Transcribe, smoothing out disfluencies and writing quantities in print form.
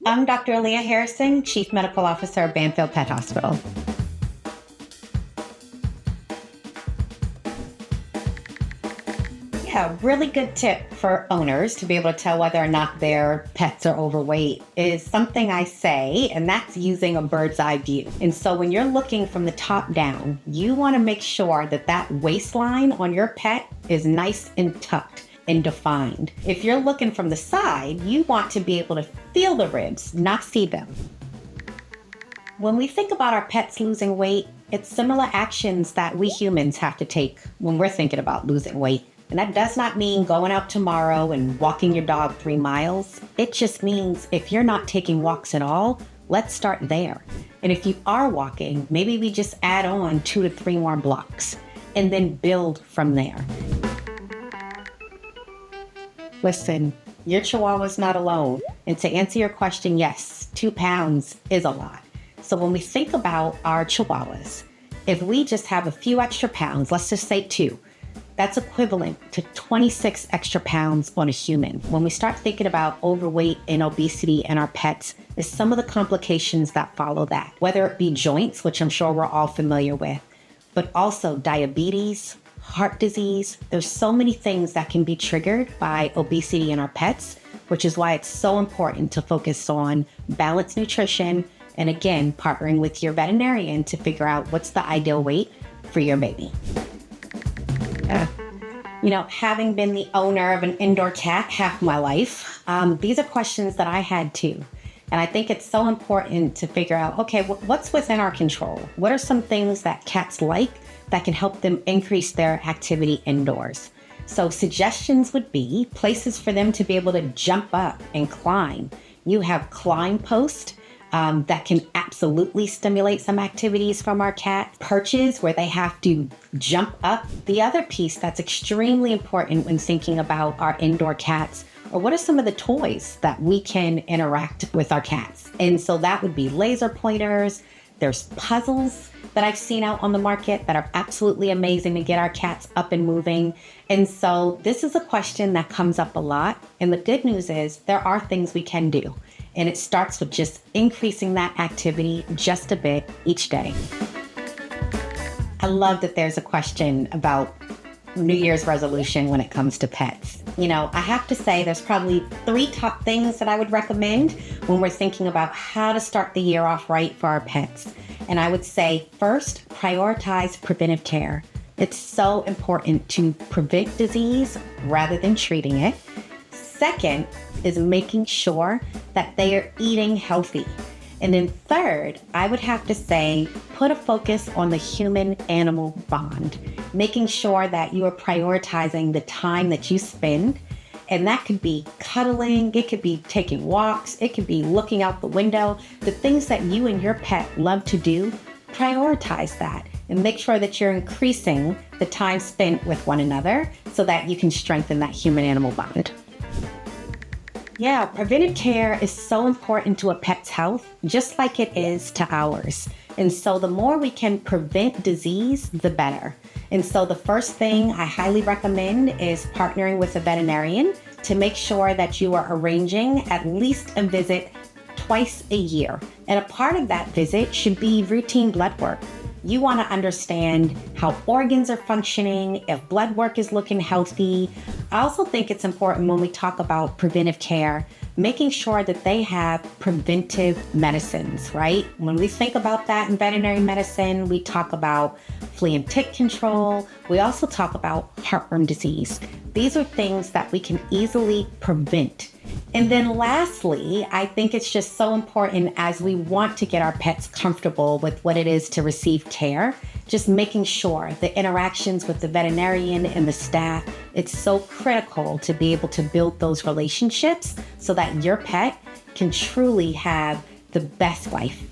I'm Dr. Alea Harrison, Chief Medical Officer of Banfield Pet Hospital. Yeah, really good tip for owners to be able to tell whether or not their pets are overweight is something I say, and that's using a bird's eye view. And so when you're looking from the top down, you want to make sure that that waistline on your pet is nice and tucked and defined. If you're looking from the side, you want to be able to feel the ribs, not see them. When we think about our pets losing weight, it's similar actions that we humans have to take when we're thinking about losing weight. And that does not mean going out tomorrow and walking your dog 3 miles. It just means if you're not taking walks at all, let's start there. And if you are walking, maybe we just add on 2 to 3 more blocks and then build from there. Listen, your Chihuahua's not alone. And to answer your question, yes, 2 pounds is a lot. So when we think about our Chihuahuas, if we just have a few extra pounds, let's just say 2, that's equivalent to 26 extra pounds on a human. When we start thinking about overweight and obesity in our pets, is some of the complications that follow that, whether it be joints, which I'm sure we're all familiar with, but also diabetes, heart disease. There's so many things that can be triggered by obesity in our pets, which is why it's so important to focus on balanced nutrition and, again, partnering with your veterinarian to figure out what's the ideal weight for your baby. Having been the owner of an indoor cat half my life, these are questions that I had too. And I think it's so important to figure out, okay, what's within our control? What are some things that cats like that can help them increase their activity indoors? So suggestions would be places for them to be able to jump up and climb. You have climb post that can absolutely stimulate some activities from our cat. Perches where they have to jump up. The other piece that's extremely important when thinking about our indoor cats or what are some of the toys that we can interact with our cats? And so that would be laser pointers. There's puzzles that I've seen out on the market that are absolutely amazing to get our cats up and moving. And so this is a question that comes up a lot. And the good news is there are things we can do. And it starts with just increasing that activity just a bit each day. I love that there's a question about New Year's resolution when it comes to pets. I have to say there's probably 3 top things that I would recommend when we're thinking about how to start the year off right for our pets. And I would say, first, prioritize preventive care. It's so important to prevent disease rather than treating it. Second is making sure that they are eating healthy. And then third, I would have to say, put a focus on the human-animal bond, making sure that you are prioritizing the time that you spend. And that could be cuddling, it could be taking walks, it could be looking out the window. The things that you and your pet love to do, prioritize that and make sure that you're increasing the time spent with one another so that you can strengthen that human-animal bond. Yeah, preventive care is so important to a pet's health, just like it is to ours. And so the more we can prevent disease, the better. And so the first thing I highly recommend is partnering with a veterinarian to make sure that you are arranging at least a visit twice a year. And a part of that visit should be routine blood work. You want to understand how organs are functioning, if blood work is looking healthy. I also think it's important when we talk about preventive care, making sure that they have preventive medicines, right? When we think about that in veterinary medicine, we talk about flea and tick control. We also talk about heartworm disease. These are things that we can easily prevent. And then lastly, I think it's just so important as we want to get our pets comfortable with what it is to receive care, just making sure the interactions with the veterinarian and the staff, it's so critical to be able to build those relationships so that your pet can truly have the best life.